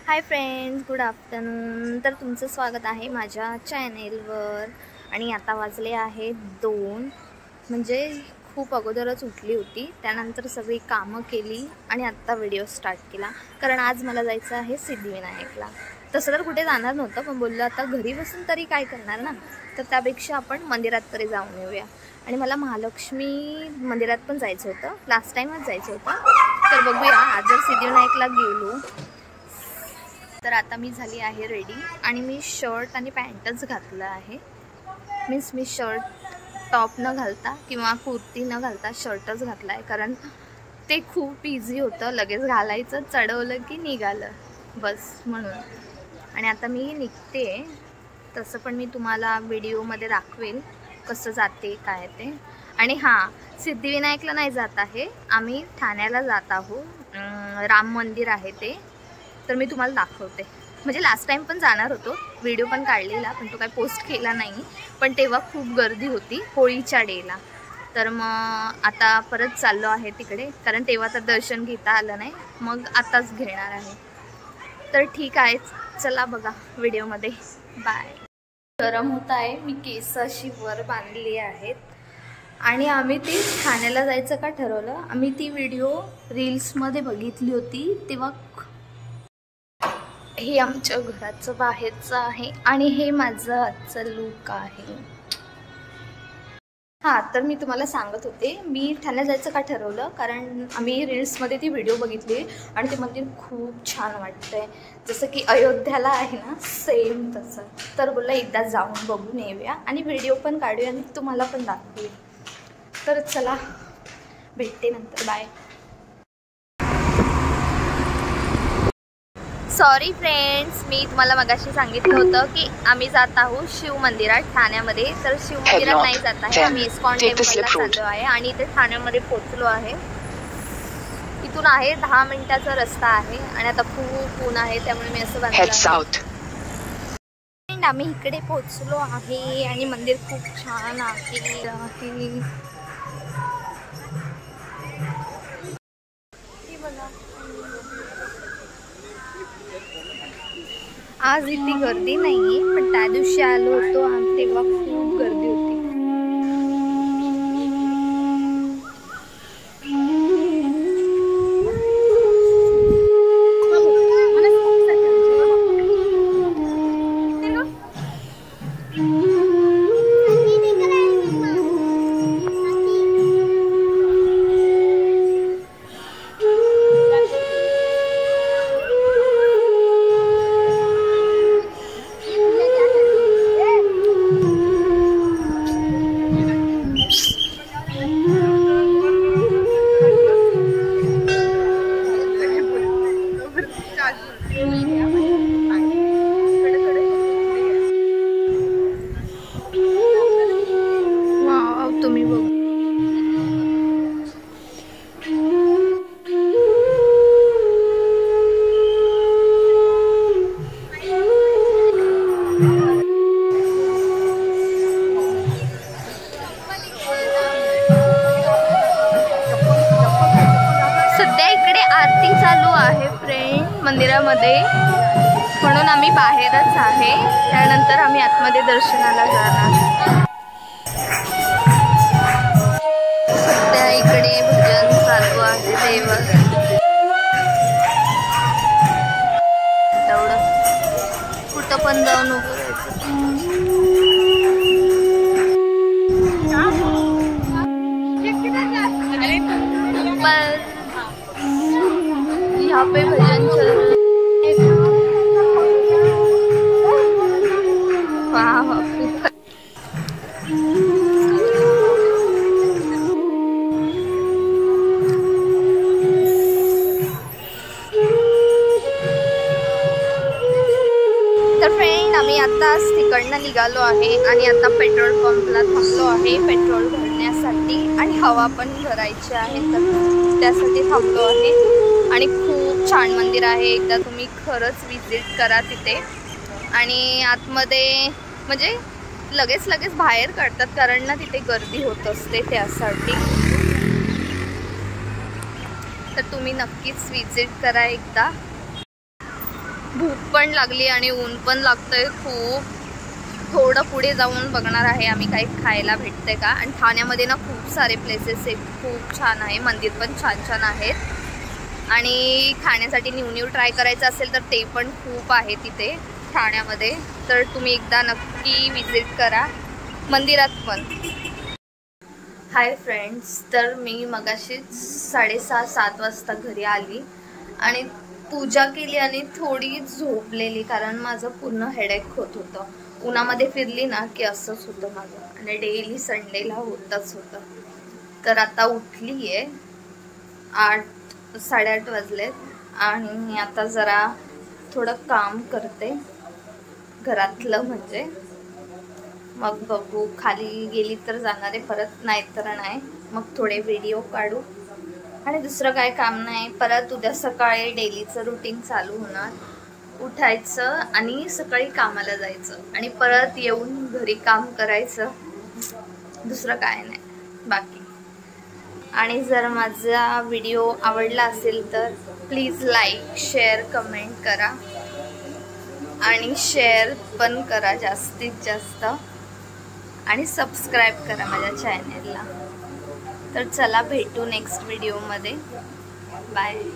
Hi friends, good afternoon. तर तुमचं स्वागत आहे माझ्या चॅनेलवर. आणि आता वाजले आहे 2, म्हणजे खूप अगोदरच उठली होती. त्यानंतर सगळी कामं केली आणि आत्ता व्हिडिओ स्टार्ट केला, कारण आज मला जायचं आहे सिद्धिविनायकला. तसं तर कुठे जाणार नव्हतं, पण बोललं आता घरी बसून तरी काय करणार ना, तर त्यापेक्षा आपण मंदिरात तरी जाऊन येऊया. आणि मला महालक्ष्मी मंदिरात पण जायचं होतं, लास्ट टाईमच जायचं होतं. तर बघूया आज जर सिद्धिविनायकला गेलो तर. आता मी झाली आहे रेडी आणि मी शर्ट आणि पॅन्टच घातलं आहे. मीन्स मी शर्ट टॉप न घालता किंवा कुर्ती न घालता शर्टच घातला आहे, कारण ते खूप इझी होतं, लगेच घालायचं, चढवलं की निघालं बस म्हणून. आणि आता मी निघते. तसं पण मी तुम्हाला व्हिडिओमध्ये दाखवेल कसं जाते काय ते. आणि हां, सिद्धिविनायकला नाही जात आहे आम्ही, ठाण्याला जात आहोत. राम मंदिर आहे ते, तर मी तुम्हाला दाखवते. म्हणजे लास्ट टाइम पण जाणार होतो, व्हिडिओ पण काढलेला, पण तो काय पोस्ट केला नाही. पण तेव्हा खूप गर्दी होती होळीच्या डेला. तर मग आता परत चाललो आहे तिकडे, कारण तेव्हा तर दर्शन घेता आलं नाही, मग आताच घेणार आहे. तर ठीक आहे, चला बघा व्हिडिओमध्ये. बाय. गरम होत आहे, मी केस अशी वर बांधली आहेत. आणि आम्ही ती ठाण्याला जायचं का ठरवलं, आम्ही ती व्हिडिओ रील्समध्ये बघितली होती तेव्हा. हे आमच्या घराचं बाहेरचं आहे आणि हे माझं आजचं लुक आहे. हां, तर मी तुम्हाला सांगत होते, मी ठाण्याला जायचं का ठरवलं, कारण आम्ही रील्समध्ये ती व्हिडिओ बघितली आणि ते मंदिर खूप छान वाटतंय, जसं की अयोध्याला आहे ना, सेम तसं. तर बोललं एकदा जाऊन बघून येऊया आणि व्हिडिओ पण काढूया आणि तुम्हाला पण दाखवूया. तर चला, भेटते नंतर. बाय. सॉरी फ्रेंड्स, मी तुम्हाला मगाशी सांगितलं होतं की आम्ही जात आहोत शिव मंदिरात ठाण्यामध्ये. तर शिव मंदिरात नाही जात आहे, आम्ही इस्कॉन टेम्पलला चाललो आहे आणि इथे ठाण्यामध्ये पोहोचलो आहे. इथून आहे 10 मिनिटाचा रस्ता आहे आणि आता खूप ऊन आहे, त्यामुळे मी असं बांधलं. आम्ही इकडे पोहोचलो आहे आणि मंदिर खूप छान आहे. आज इतकी गर्दी नाही, पण त्या दिवशी आलो होतो आणि तेव्हा खूप गर्दी होती. सध्या इकडे आरती चालू आहे फ्रेंड मंदिरामध्ये, म्हणून आम्ही बाहेरच आहे. त्यानंतर आम्ही आतमध्ये दर्शनाला जाणार. सध्या इकडे भजन चालू आहे देवाचं. तेवढं कुठं पण जाऊन उभं राहायचं. यहाँ पे भजन चल रहा है. तर फ्रेंड, आम्ही आताच तिकडनं निघालो आहे आणि आता पेट्रोल पंपला थांबलो आहे पेट्रोल भरण्यासाठी, आणि हवा पण भरायची आहे, तर त्यासाठी थांबलो आहे. आणि खूप छान मंदिर आहे, एकदा तुम्ही खरंच विजिट करा तिथे. आणि आतमध्ये म्हणजे लगेच बाहेर काढतात, कारण ना तिथे गर्दी होत असते त्यासाठी. तर तुम्ही नक्कीच विजिट करा एकदा. भूक पण लागली आणि ऊन पण लागतंय खूप. थोडं पुढे जाऊन बघणार आहे आम्ही काही खायला भेटते का. आणि ठाण्यामध्ये ना खूप सारे प्लेसेस आहेत, खूप छान आहे, मंदिर पण छान छान आहेत आणि खाण्यासाठी न्यू न्यू ट्राय करायचं असेल तर ते पण खूप आहे तिथे ठाण्यामध्ये. तर तुम्ही एकदा नक्की विजिट करा मंदिरात पण. हाय फ्रेंड्स, तर मी मगाशीच 6:30-7 वाजता घरी आली आणि पूजा केली आणि थोडी झोपलेली, कारण माझं पूर्ण हेडेक होत होतं. उन्हामध्ये फिरली ना की असंच होतं माझं, आणि डेली संडेला होतच होतं. तर आता उठली आहे, 8-8:30 वाजलेत आणि आता जरा थोडं काम करते घरातलं, म्हणजे मग बघू, खाली गेली तर जाणार आहे परत, नाही तर नाही. मग थोडे व्हिडिओ काढू आणि दुसरं काय काम नाही. परत उद्या सकाळी डेलीचं रुटीन चालू होणार, उठायचं आणि सकाळी कामाला जायचं आणि परत येऊन घरी काम करायचं, दुसरं काय नाही बाकी. आणि जर माझा व्हिडिओ आवडला असेल तर प्लीज लाईक, शेअर, कमेंट करा आणि शेअर पण करा जास्तीत जास्त, आणि सबस्क्राईब करा माझ्या चॅनेलला. तर चला भेटू नेक्स्ट व्हिडिओमध्ये. बाय.